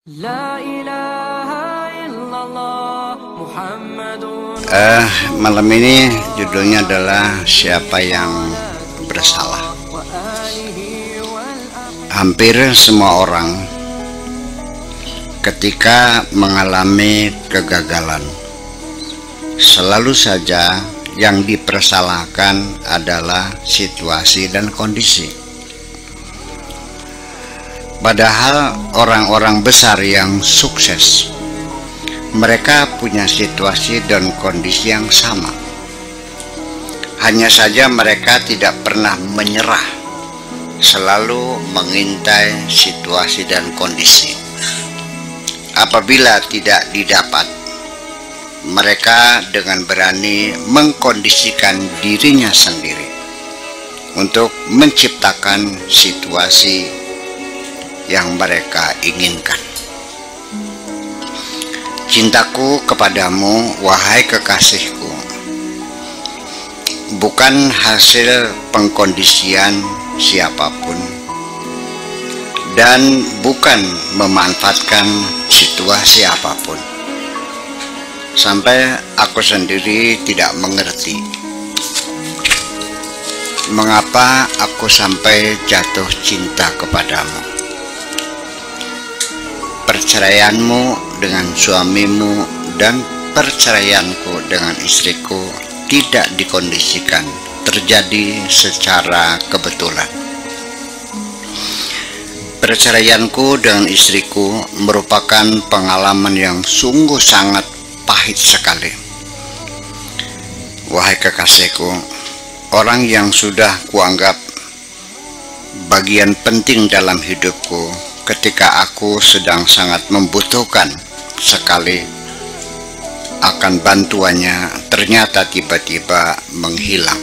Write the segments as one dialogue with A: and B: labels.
A: La ilaha illallah Muhammadun.
B: Malam ini judulnya adalah siapa yang bersalah. Hampir semua orang ketika mengalami kegagalan, selalu saja yang dipersalahkan adalah situasi dan kondisi. Padahal orang-orang besar yang sukses, mereka punya situasi dan kondisi yang sama. Hanya saja mereka tidak pernah menyerah, selalu mengintai situasi dan kondisi. Apabila tidak didapat, mereka dengan berani mengkondisikan dirinya sendiri untuk menciptakan situasi yang mereka inginkan. Cintaku kepadamu, wahai kekasihku, bukan hasil pengkondisian siapapun dan bukan memanfaatkan situasi apapun. Sampai aku sendiri tidak mengerti mengapa aku sampai jatuh cinta kepadamu. Perceraianmu dengan suamimu dan perceraianku dengan istriku tidak dikondisikan, terjadi secara kebetulan. Perceraianku dengan istriku merupakan pengalaman yang sungguh sangat pahit sekali. Wahai kekasihku, orang yang sudah kuanggap bagian penting dalam hidupku ketika aku sedang sangat membutuhkan sekali akan bantuannya, ternyata tiba-tiba menghilang.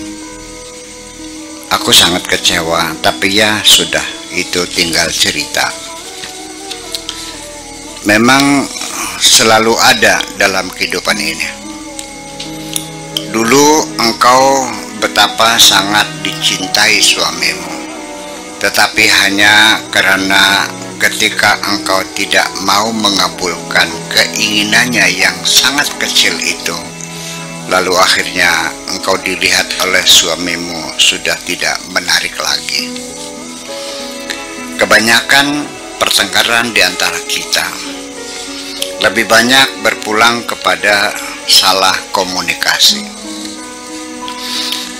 B: Aku sangat kecewa, tapi ya sudah, itu tinggal cerita. Memang selalu ada dalam kehidupan ini. Dulu engkau betapa sangat dicintai suamimu, tetapi hanya karena ketika engkau tidak mau mengabulkan keinginannya yang sangat kecil itu, lalu akhirnya engkau dilihat oleh suamimu sudah tidak menarik lagi. Kebanyakan pertengkaran di antara kita lebih banyak berpulang kepada salah komunikasi.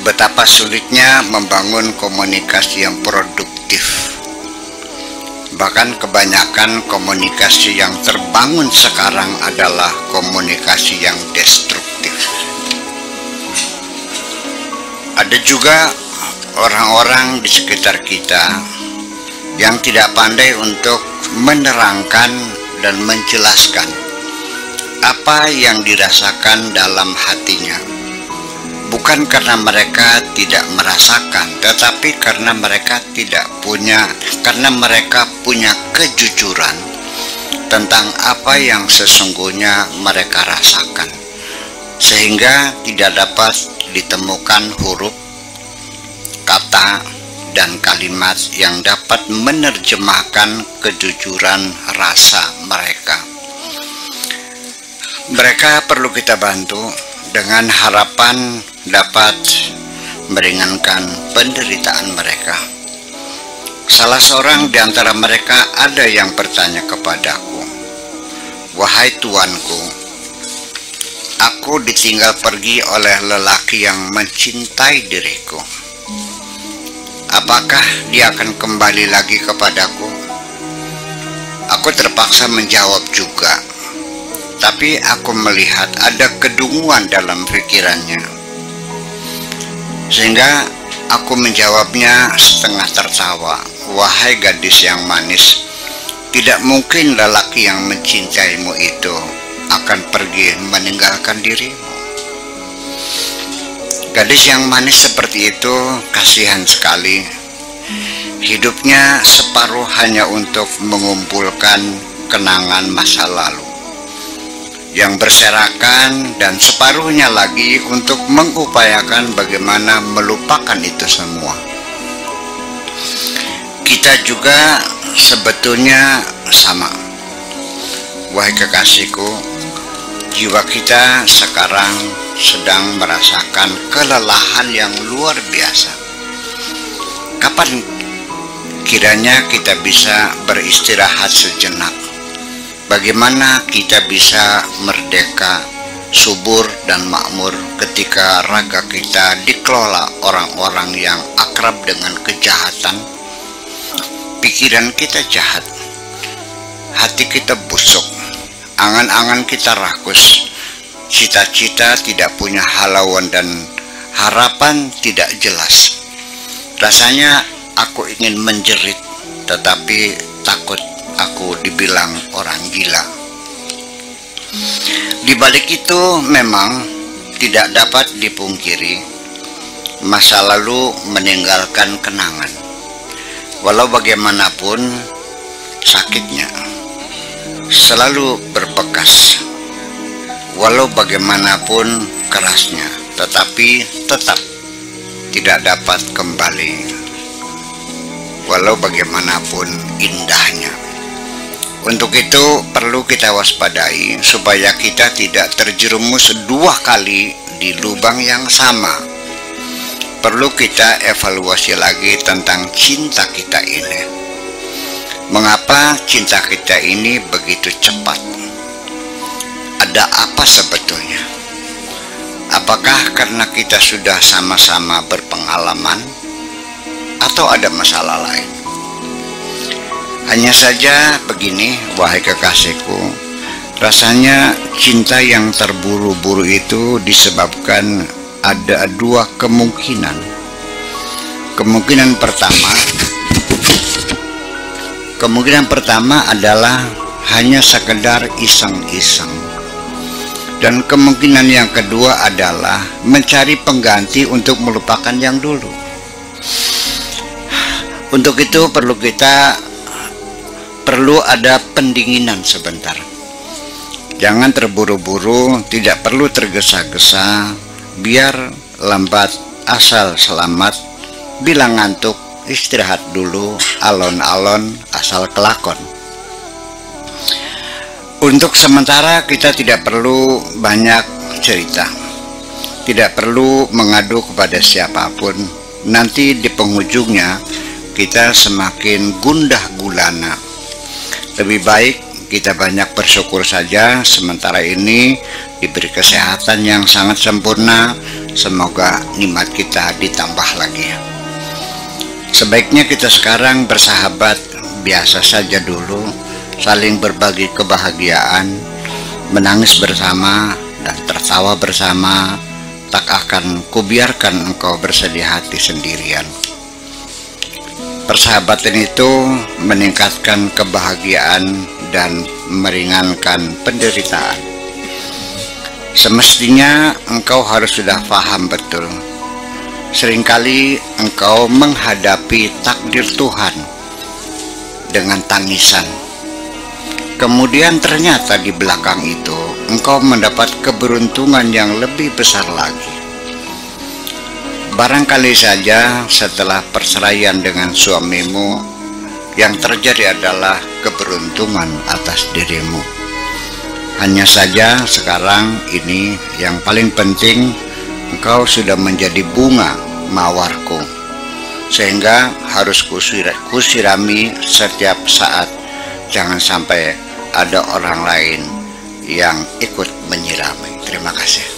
B: Betapa sulitnya membangun komunikasi yang produktif. Bahkan kebanyakan komunikasi yang terbangun sekarang adalah komunikasi yang destruktif. Ada juga orang-orang di sekitar kita yang tidak pandai untuk menerangkan dan menjelaskan apa yang dirasakan dalam hatinya. Bukan karena mereka tidak merasakan, tetapi karena mereka punya kejujuran tentang apa yang sesungguhnya mereka rasakan, sehingga tidak dapat ditemukan huruf, kata, dan kalimat yang dapat menerjemahkan kejujuran rasa mereka. Mereka perlu kita bantu dengan harapan dapat meringankan penderitaan mereka. Salah seorang di antara mereka ada yang bertanya kepadaku, "Wahai tuanku, aku ditinggal pergi oleh lelaki yang mencintai diriku. Apakah dia akan kembali lagi kepadaku?" Aku terpaksa menjawab juga, tapi aku melihat ada kedunguan dalam pikirannya, sehingga aku menjawabnya setengah tertawa, "Wahai gadis yang manis, tidak mungkin lelaki yang mencintaimu itu akan pergi meninggalkan dirimu." Gadis yang manis seperti itu kasihan sekali. Hidupnya separuh hanya untuk mengumpulkan kenangan masa lalu yang berserakan, dan separuhnya lagi untuk mengupayakan bagaimana melupakan itu semua. Kita juga sebetulnya sama. wahai kekasihku, jiwa kita sekarang sedang merasakan kelelahan yang luar biasa. Kapan kiranya kita bisa beristirahat sejenak? Bagaimana kita bisa merdeka, subur dan makmur ketika raga kita dikelola orang-orang yang akrab dengan kejahatan? Pikiran kita jahat, hati kita busuk, angan-angan kita rakus, cita-cita tidak punya halauan dan harapan tidak jelas. Rasanya aku ingin menjerit, tetapi takut aku dibilang orang gila. Di balik itu memang tidak dapat dipungkiri, masa lalu meninggalkan kenangan. Walau bagaimanapun sakitnya selalu berbekas, walau bagaimanapun kerasnya, tetapi tetap tidak dapat kembali, walau bagaimanapun indahnya. Untuk itu perlu kita waspadai supaya kita tidak terjerumus 2 kali di lubang yang sama. Perlu kita evaluasi lagi tentang cinta kita ini. Mengapa cinta kita ini begitu cepat? Ada apa sebetulnya? Apakah karena kita sudah sama-sama berpengalaman atau ada masalah lain? Hanya saja begini, wahai kekasihku, rasanya cinta yang terburu-buru itu disebabkan ada 2 kemungkinan. Kemungkinan pertama adalah hanya sekedar iseng-iseng. Dan kemungkinan yang kedua adalah mencari pengganti untuk melupakan yang dulu. Untuk itu perlu ada pendinginan sebentar. Jangan terburu-buru, tidak perlu tergesa-gesa, biar lambat asal selamat, bila ngantuk istirahat dulu, alon-alon asal kelakon. Untuk sementara kita tidak perlu banyak cerita, tidak perlu mengadu kepada siapapun. Nanti di penghujungnya kita semakin gundah gulana. Lebih baik kita banyak bersyukur saja sementara ini diberi kesehatan yang sangat sempurna. Semoga nikmat kita ditambah lagi. Sebaiknya kita sekarang bersahabat biasa saja dulu, saling berbagi kebahagiaan, menangis bersama dan tertawa bersama. Tak akan kubiarkan engkau bersedih hati sendirian. Persahabatan itu meningkatkan kebahagiaan dan meringankan penderitaan. Semestinya engkau harus sudah paham betul. Seringkali engkau menghadapi takdir Tuhan dengan tangisan. Kemudian ternyata di belakang itu engkau mendapat keberuntungan yang lebih besar lagi. Barangkali saja setelah perceraian dengan suamimu, yang terjadi adalah keberuntungan atas dirimu. Hanya saja sekarang ini yang paling penting, engkau sudah menjadi bunga mawarku, sehingga harus kusirami setiap saat. Jangan sampai ada orang lain yang ikut menyirami. Terima kasih.